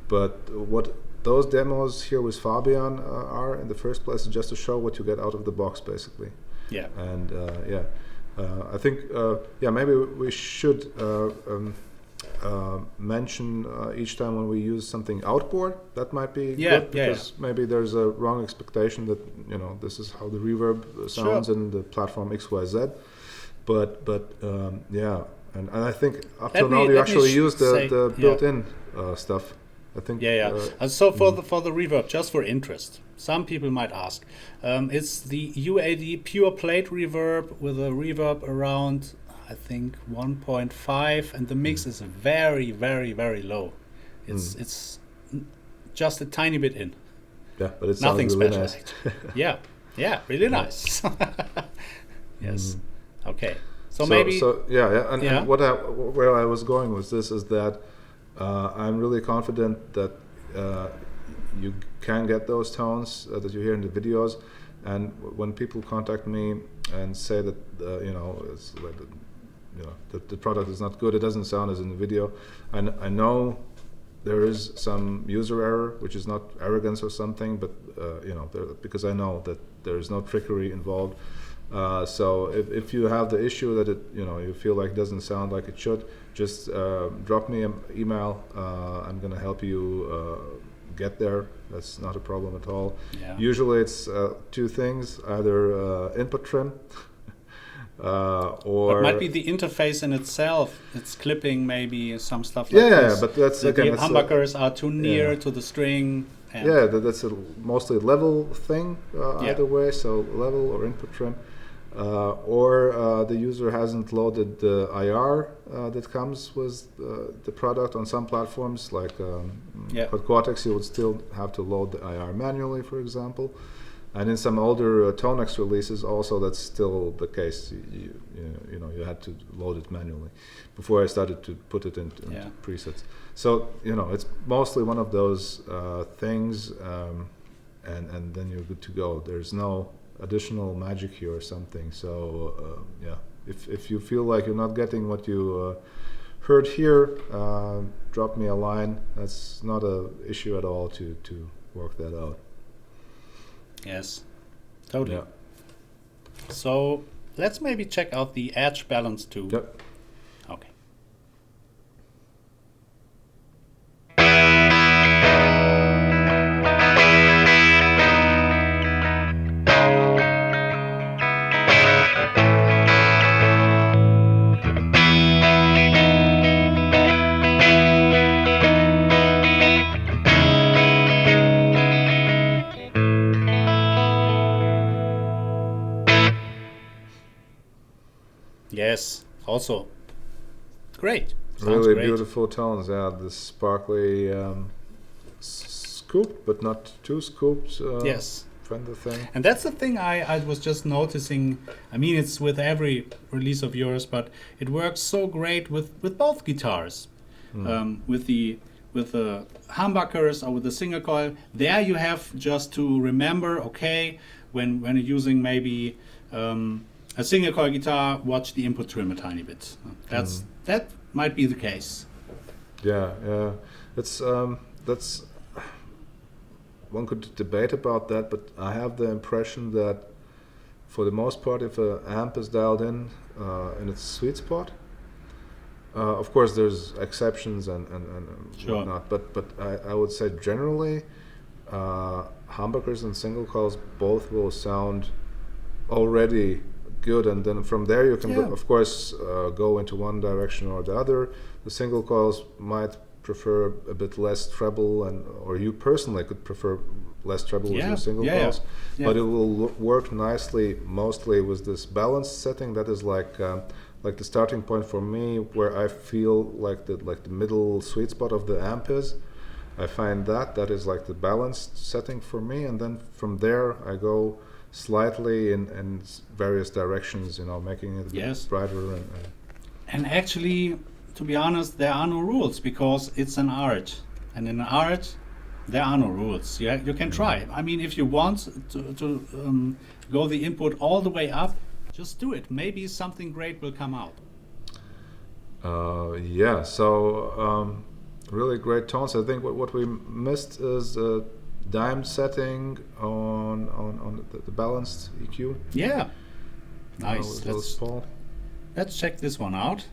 S2: But what those demos here with Fabian are in the first place is just to show what you get out of the box, basically.
S1: Yeah.
S2: And I think maybe we should mention each time when we use something outboard. That might be good, because maybe there's a wrong expectation that this is how the reverb sounds in the platform XYZ. But and I think up till now you actually use the built-in stuff. I think.
S1: So for the reverb, just for interest, some people might ask, it's the UAD Pure Plate reverb with a reverb around, I think, 1.5, and the mix is very, very, very low. It's just a tiny bit in.
S2: Yeah, but it's
S1: nothing
S2: really
S1: special.
S2: Nice.
S1: Really nice. Yes. Okay. So maybe.
S2: And where I was going with this is that. I'm really confident that you can get those tones that you hear in the videos, and when people contact me and say that it's like the product is not good, it doesn't sound as in the video, I know there is some user error, which is not arrogance or something, but because I know that there is no trickery involved. So if you have the issue that you feel like it doesn't sound like it should, just drop me an email. I'm gonna help you get there. That's not a problem at all.
S1: Yeah.
S2: Usually it's 2 things: either input trim, Or
S1: it might be the interface in itself. It's clipping maybe some stuff
S2: yeah,
S1: like
S2: yeah,
S1: this.
S2: but that's
S1: the
S2: again,
S1: humbuckers are too near to the string. And
S2: yeah, that's a mostly level thing either way, so level or input trim. Or the user hasn't loaded the IR that comes with the product. On some platforms, like Cortex, you would still have to load the IR manually, for example. And in some older Tonex releases, also that's still the case. You had to load it manually before I started to put it into presets. So it's mostly one of those things, and then you're good to go. There's no additional magic here or something. So if you feel like you're not getting what you heard here, drop me a line. That's not an issue at all to work that out.
S1: Yes, totally.
S2: Yeah.
S1: So let's maybe check out the edge balance too.
S2: Yep.
S1: Okay. Yes, also great. Sounds
S2: really
S1: great.
S2: Beautiful tones. Yeah, this sparkly scooped, but not too scooped.
S1: Yes.
S2: Fender thing.
S1: And that's the thing I was just noticing. I mean, it's with every release of yours, but it works so great with both guitars. With the humbuckers or with the single coil. There you have just to remember, okay, when you're using maybe a single coil guitar, watch the input trim a tiny bit. That might be the case.
S2: Yeah. It's that's one could debate about that, but I have the impression that for the most part, if an amp is dialed in its sweet spot, of course there's exceptions and
S1: Sure.
S2: whatnot, but I would say generally humbuckers and single coils both will sound already good, and then from there you can of course go into one direction or the other. The single coils might prefer a bit less treble, or you personally could prefer less treble with your single coils, but it will work nicely mostly with this balanced setting. That is like the starting point for me, where I feel like the middle sweet spot of the amp is. I find that is like the balanced setting for me, and then from there I go slightly in various directions, making it a bit brighter.
S1: And actually, to be honest, there are no rules, because it's an art. And in an art, there are no rules. You can try. I mean, if you want to go the input all the way up, just do it. Maybe something great will come out.
S2: So really great tones. I think what we missed is dimed setting on the balanced EQ.
S1: Yeah, nice.
S2: Paul.
S1: Let's check this one out.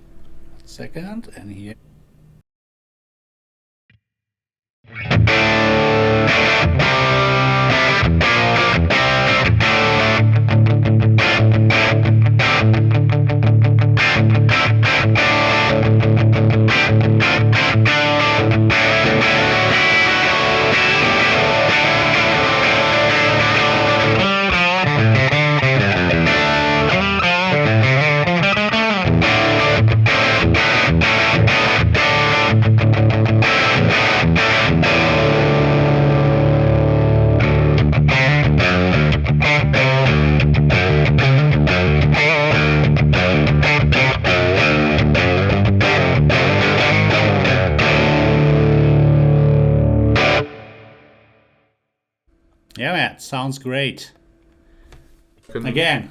S1: Second, and here. Yeah, man, sounds great. Again.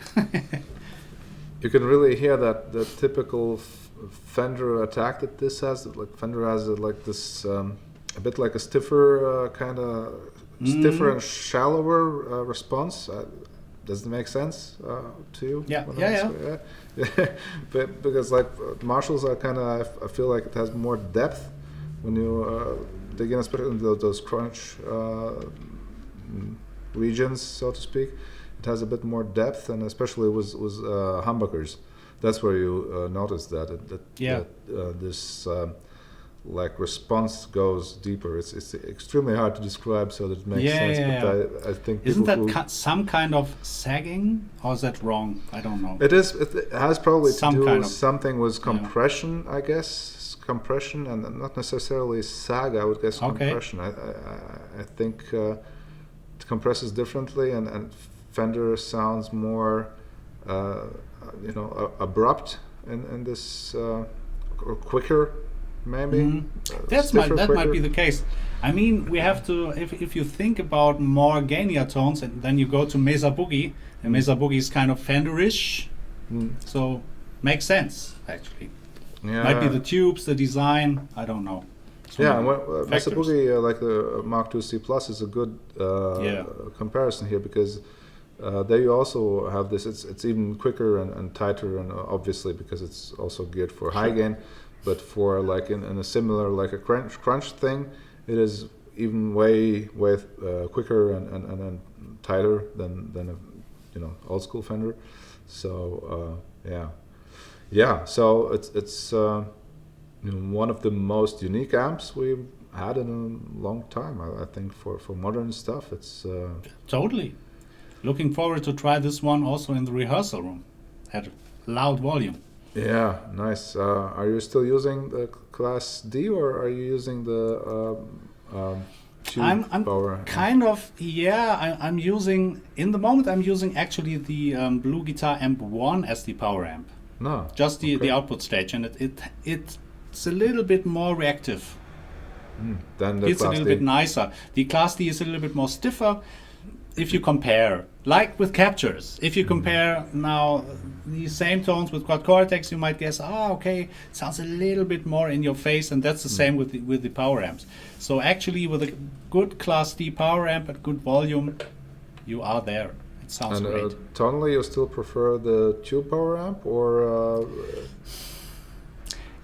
S2: You can really hear that the typical Fender attack that this has. Like Fender has this a bit like a stiffer stiffer and shallower response. Does it make sense to you?
S1: Yeah.
S2: But because like Marshalls are I feel like it has more depth when you dig in, especially in those crunch regions, so to speak. it has a bit more depth, and especially with humbuckers. That's where you notice that this like response goes deeper. It's extremely hard to describe, so that it makes sense. But I think
S1: isn't that some kind of sagging, or is that wrong? I don't know.
S2: It is. It has probably to do with something with compression, I guess. Compression, and not necessarily sag. I would guess compression. I think it compresses differently, and Fender sounds more, abrupt in this, or quicker. Maybe
S1: that might be the case. I mean, we have to, if you think about more gainier tones, and then you go to Mesa Boogie, and Mesa Boogie is kind of Fenderish, so makes sense actually. Might be the tubes, the design, I don't know.
S2: Mesa Boogie, like the Mark II C Plus, is a good comparison here, because there you also have this. It's even quicker and tighter, and obviously because it's also geared for high gain. But for like in a similar, like a crunch thing, it is even way quicker and tighter than a old school Fender. So so it's one of the most unique amps we've had in a long time. I think for modern stuff, it's
S1: totally. Looking forward to try this one also in the rehearsal room at loud volume.
S2: Yeah, nice. Are you still using the Class D, or are you using the tube power?
S1: Kind of, I'm using, in the moment I'm using actually the BluGuitar Amp 1 as the power amp.
S2: No.
S1: Just the output stage, and it's a little bit more reactive.
S2: Then the
S1: it's
S2: Class
S1: a little
S2: D.
S1: bit nicer. The Class D is a little bit more stiffer. If you compare, like with captures, if you compare now the same tones with quad cortex, you might guess, it sounds a little bit more in your face, and that's the same with the power amps. So actually, with a good Class D power amp at good volume, you are there. It sounds great.
S2: Tonally, you still prefer the tube power amp, or?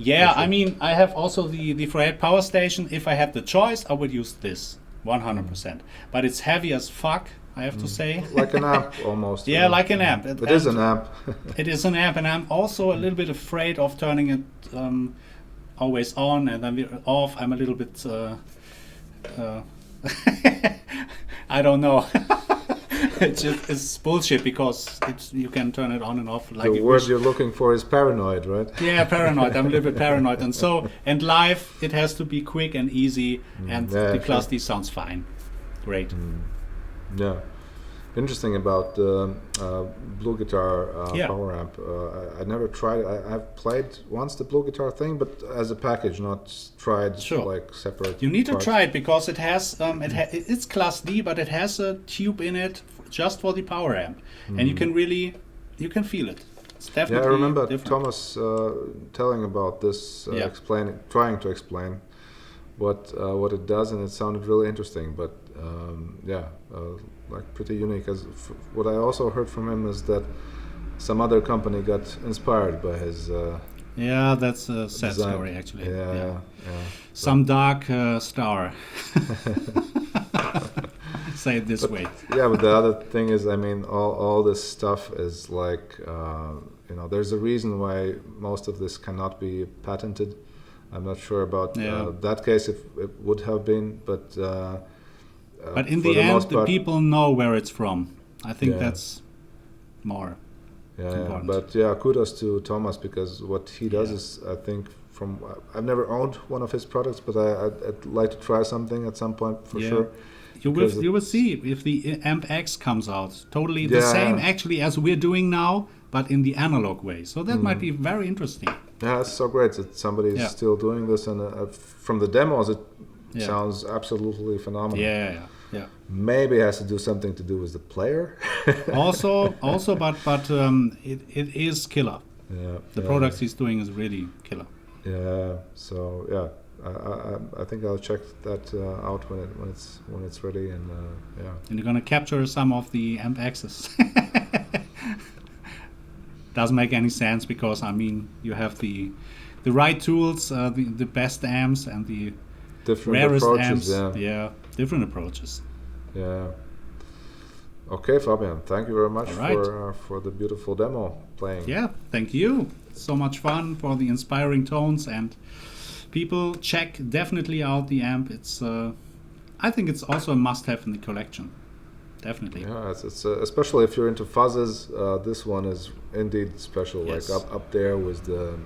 S1: I mean, I have also the Fred power station. If I had the choice, I would use this 100%. But it's heavy as fuck, I have to say.
S2: Like an amp almost.
S1: Like an amp.
S2: It is an amp.
S1: It is an amp, and I'm also a little bit afraid of turning it always on and then off. I'm a little bit I don't know. It's bullshit, because you can turn it on and off like
S2: the word you're looking for is paranoid, right?
S1: Yeah, paranoid. I'm a little bit paranoid, and live it has to be quick and easy, and the Class D sounds fine. Great.
S2: Yeah. Interesting about the BluGuitar power amp. I never tried. I've played once the BluGuitar thing, but as a package, not tried like separate.
S1: You need to try it, because it has it's Class D, but it has a tube in it just for the power amp, and you can feel it. It's definitely
S2: I remember
S1: different.
S2: Thomas telling about this, trying to explain what it does, and it sounded really interesting. But like pretty unique. As what I also heard from him is that some other company got inspired by his.
S1: That's a sad story, actually.
S2: Yeah.
S1: Some dark star. Say it this way.
S2: Yeah, but the other thing is, I mean, all this stuff is like, there's a reason why most of this cannot be patented. I'm not sure about that case, if it would have been, but in the end, the people know where it's from. I think that's more important. But kudos to Thomas, because what he does is, I think, I've never owned one of his products, but I'd like to try something at some point for sure.
S1: You will see if the Amp X comes out. Totally the same actually as we're doing now, but in the analog way. So that might be very interesting.
S2: Yeah, it's so great that somebody's still doing this, and from the demos it sounds absolutely phenomenal.
S1: Yeah.
S2: Maybe it has to do something to do with the player. also,
S1: but it is killer.
S2: Yeah.
S1: The products he's doing is really killer.
S2: Yeah. So I think I'll check that out when it's ready, and
S1: And you're gonna capture some of the Amp X's. Doesn't make any sense, because I mean you have the right tools, the best amps, and the
S2: different
S1: rarest
S2: approaches,
S1: amps. Different approaches.
S2: Yeah. Okay, Fabian, thank you very much
S1: Right.
S2: for the beautiful demo playing.
S1: Yeah, thank you. So much fun for the inspiring tones, and people check definitely out the amp. It's I think it's also a must-have in the collection. Definitely.
S2: Yeah, it's especially if you're into fuzzes, this one is indeed special.
S1: Yes.
S2: Like up there with the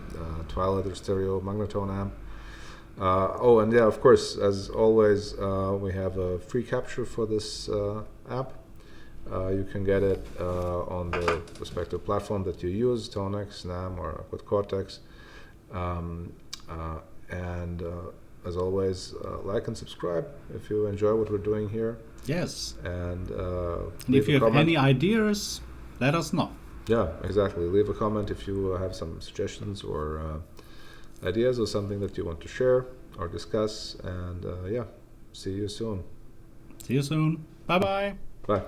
S2: Twilighter stereo Magnetone amp. Oh, and yeah, of course, as always, we have a free capture for this app. You can get it on the respective platform that you use, Tonex, NAMM, or with Cortex. And as always, like and subscribe if you enjoy what we're doing here.
S1: Yes.
S2: And
S1: if you have any ideas, let us know.
S2: Yeah, exactly. Leave a comment if you have some suggestions or ideas or something that you want to share or discuss. And yeah, see you soon.
S1: See you soon. Bye-bye.
S2: Bye.